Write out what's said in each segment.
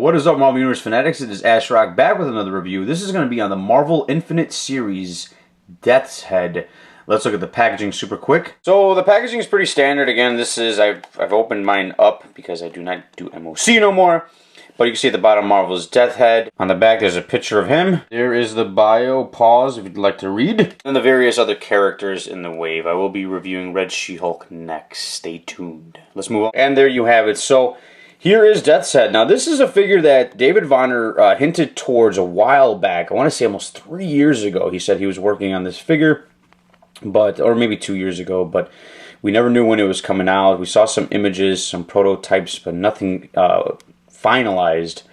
What is up, Marvel Universe fanatics? It is Ashrock back with another review. This is going to be on the Marvel Infinite Series Death's Head. Let's look at the packaging super quick. So the packaging is pretty standard. Again, this is I've opened mine up because I do not do MOC no more. But you can see at the bottom Marvel's Death's Head. On the back there's a picture of him. There is the bio. Pause if you'd like to read. And the various other characters in the wave. I will be reviewing Red She-Hulk next. Stay tuned. Let's move on. And there you have it. So here is Death's Head. Now, this is a figure that David Vonner hinted towards a while back. I want to say almost 3 years ago. He said he was working on this figure, or maybe 2 years ago, but we never knew when it was coming out. We saw some images, some prototypes, but nothing finalized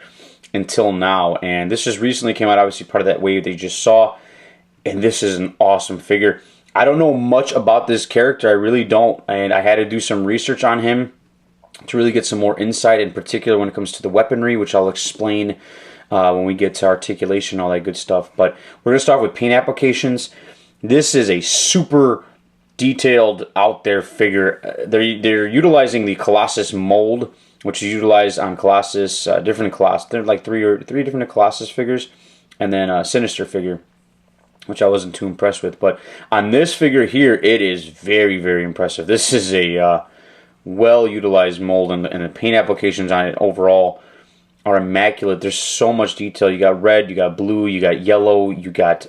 until now. And this just recently came out, obviously part of that wave that you just saw. And this is an awesome figure. I don't know much about this character. I really don't. And I had to do some research on him to really get some more insight, in particular when it comes to the weaponry, which I'll explain when we get to articulation, all that good stuff. But we're going to start with paint applications. This is a super detailed, out there figure. They're utilizing the Colossus mold, which is utilized on Colossus, different Colossus. They're like three different Colossus figures, and then a Sinister figure, which I wasn't too impressed with. But on this figure here, it is very, very impressive. This is a well-utilized mold, and the paint applications on it overall are immaculate. There's so much detail. You got red, you got blue, you got yellow, you got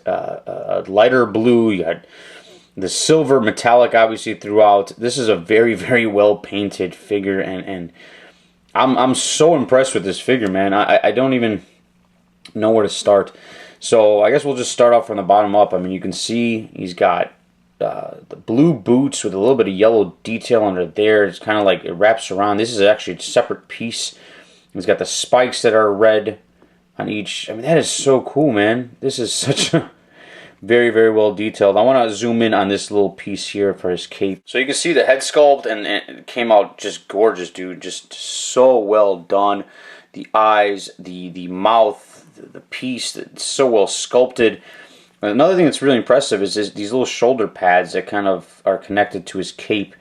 lighter blue, you got the silver metallic obviously throughout. This is a very, very well-painted figure, and I'm so impressed with this figure, man. I don't even know where to start. So I guess we'll just start off from the bottom up. I mean, you can see he's got the blue boots with a little bit of yellow detail under there. It's kind of like it wraps around. This is actually a separate piece. He's got the spikes that are red on each. I mean, that is so cool, man. This is such a very, very well detailed. I want to zoom in on this little piece here for his cape. So you can see the head sculpt, and it came out just gorgeous, dude. Just so well done. The eyes, the mouth, the piece, that's so well sculpted. Another thing that's really impressive is these little shoulder pads that kind of are connected to his cape.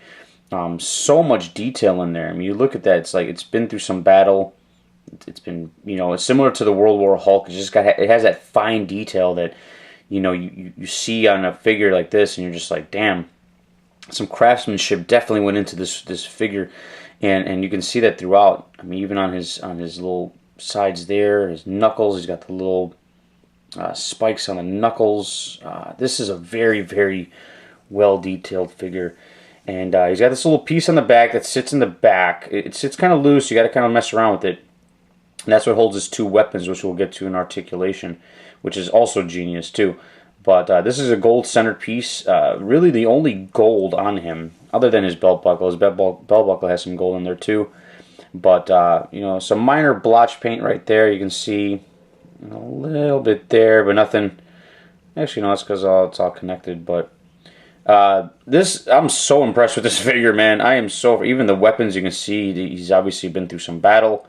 So much detail in there. I mean, you look at that, it's like it's been through some battle. It's been, you know, it's similar to the World War Hulk. It has that fine detail that, you know, you see on a figure like this, and you're just like, damn, some craftsmanship definitely went into this figure, and you can see that throughout. I mean, even on his little sides there, his knuckles, he's got the little spikes on the knuckles. This is a very, very well detailed figure, and he's got this little piece on the back that sits in the back. It sits kind of loose. You got to kind of mess around with it, and that's what holds his two weapons, which we'll get to in articulation, which is also genius too. But this is a gold centered piece. Really the only gold on him, other than his belt buckle. His belt buckle has some gold in there too. But you know, some minor blotch paint right there. You can see a little bit there, but nothing. Actually, no, that's because it's all connected. But I'm so impressed with this figure, man. I am so. Even the weapons, you can see he's obviously been through some battle.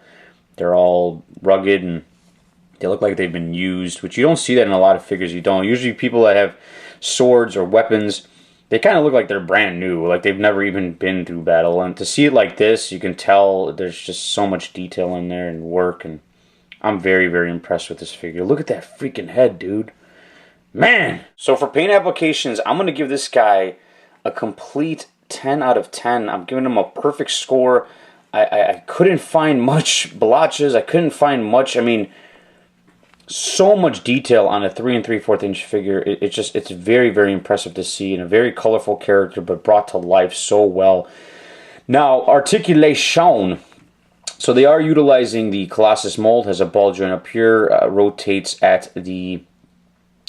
They're all rugged, and they look like they've been used, which you don't see that in a lot of figures. You don't. Usually people that have swords or weapons, they kind of look like they're brand new, like they've never even been through battle. And to see it like this, you can tell there's just so much detail in there and work, and I'm very, very impressed with this figure. Look at that freaking head, dude. Man! So for paint applications, I'm going to give this guy a complete 10 out of 10. I'm giving him a perfect score. I couldn't find much blotches. I couldn't find much. I mean, so much detail on a 3 3/4 inch figure. It's very, very impressive to see, and a very colorful character, but brought to life so well. Now, articulation. So they are utilizing the Colossus mold. Has a ball joint up here, rotates at the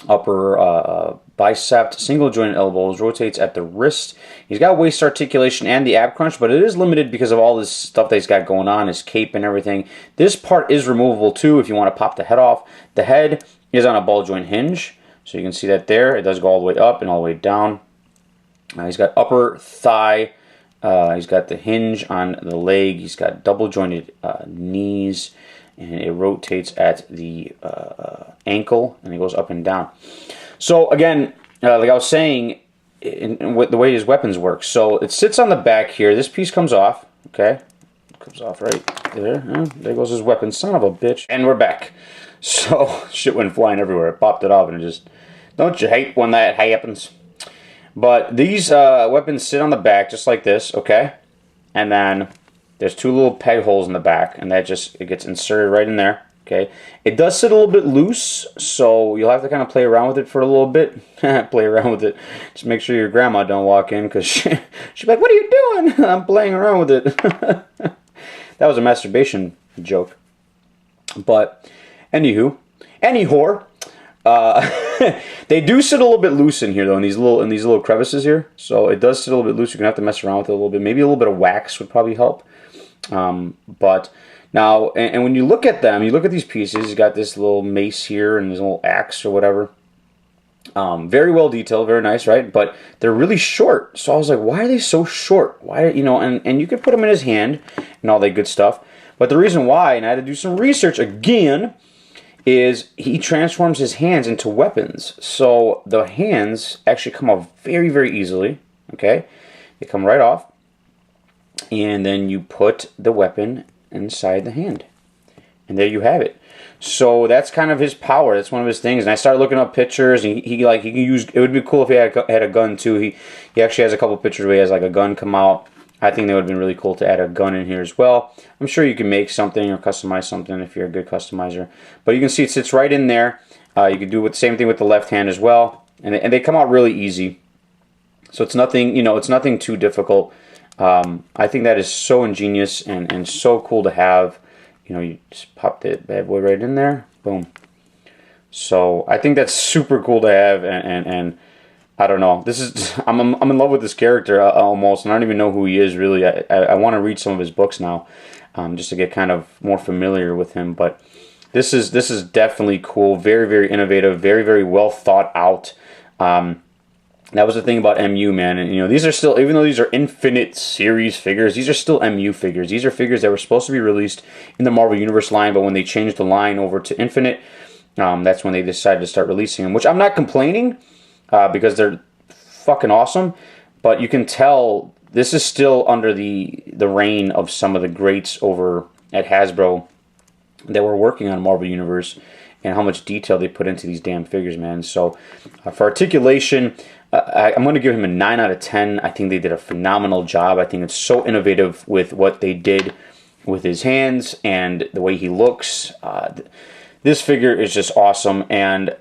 upper bicep, single jointed elbows, rotates at the wrist. He's got waist articulation and the ab crunch, but it is limited because of all this stuff that he's got going on, his cape and everything. This part is removable too if you want to pop the head off. The head is on a ball joint hinge, so you can see that there. It does go all the way up and all the way down. He's got upper thigh. He's got the hinge on the leg. He's got double jointed knees, and it rotates at the ankle, and it goes up and down. So again, like I was saying, in the way his weapons work. So it sits on the back here. This piece comes off, okay? Comes off right there. There goes his weapon. Son of a bitch. And we're back. So, shit went flying everywhere. I popped it off and it just... Don't you hate when that happens? But these weapons sit on the back just like this, okay? And then there's two little peg holes in the back, and that just, it gets inserted right in there, okay? It does sit a little bit loose, so you'll have to kind of play around with it for a little bit. Play around with it. Just make sure your grandma don't walk in, because she'll be like, what are you doing? I'm playing around with it. That was a masturbation joke. But, anywho, they do sit a little bit loose in here though, in these little crevices here. So it does sit a little bit loose. You're gonna have to mess around with it a little bit. Maybe a little bit of wax would probably help. But now, and when you look at them, you look at these pieces. You got this little mace here and this little axe or whatever. Very well detailed, very nice, right? But they're really short. So I was like, why are they so short? Why, you know? And you could put them in his hand and all that good stuff. But the reason why, and I had to do some research again, is he transforms his hands into weapons. So the hands actually come off very, very easily, okay? They come right off, and then you put the weapon inside the hand. And there you have it. So that's kind of his power. That's one of his things. And I started looking up pictures, and he can use, it would be cool if he had a gun too. He actually has a couple pictures where he has like a gun come out. I think that would have been really cool to add a gun in here as well. I'm sure you can make something or customize something if you're a good customizer. But you can see it sits right in there. You can do the same thing with the left hand as well. And they come out really easy. So it's nothing, you know, it's nothing too difficult. I think that is so ingenious and so cool to have. You know, you just pop that bad boy right in there. Boom. So I think that's super cool to have, and I don't know. This is I'm in love with this character almost, and I don't even know who he is really. I want to read some of his books now, just to get kind of more familiar with him. But this is definitely cool. Very, very innovative. Very, very well thought out. That was the thing about MU, man. And you know, these are still, even though these are Infinite Series figures, these are still MU figures. These are figures that were supposed to be released in the Marvel Universe line, but when they changed the line over to Infinite, that's when they decided to start releasing them. Which I'm not complaining. Because they're fucking awesome, but you can tell this is still under the reign of some of the greats over at Hasbro that were working on Marvel Universe, and how much detail they put into these damn figures, man. So for articulation, I'm going to give him a 9 out of 10. I think they did a phenomenal job. I think it's so innovative with what they did with his hands and the way he looks. This figure is just awesome, and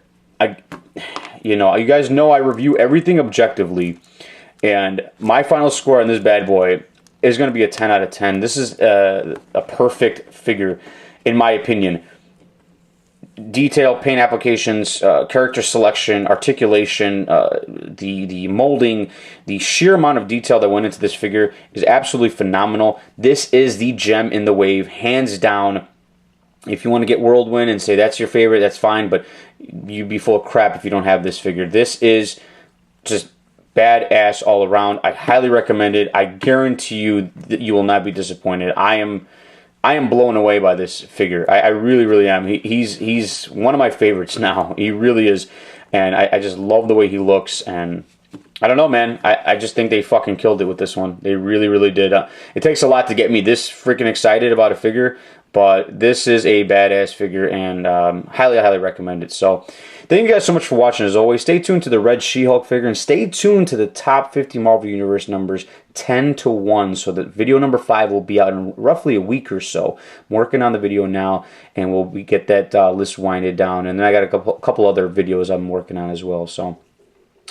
you know, you guys know I review everything objectively, and my final score on this bad boy is going to be a 10 out of 10. This is a perfect figure, in my opinion. Detail, paint applications, character selection, articulation, the molding, the sheer amount of detail that went into this figure is absolutely phenomenal. This is the gem in the wave, hands down. If you want to get Whirlwind and say that's your favorite, that's fine, but you'd be full of crap if you don't have this figure. This is just badass all around. I highly recommend it. I guarantee you that you will not be disappointed. I am blown away by this figure. I really, really am. He's one of my favorites now. He really is, and I just love the way he looks. And I don't know, man. I just think they fucking killed it with this one. They really, really did. It takes a lot to get me this freaking excited about a figure, but this is a badass figure, and highly, highly recommend it. So, thank you guys so much for watching. As always, stay tuned to the Red She-Hulk figure, and stay tuned to the top 50 Marvel Universe numbers 10 to 1. So that video number 5 will be out in roughly a week or so. I'm working on the video now, and we'll get that list winded down. And then I got a couple other videos I'm working on as well. So,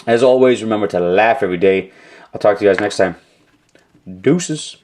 as always, remember to laugh every day. I'll talk to you guys next time. Deuces.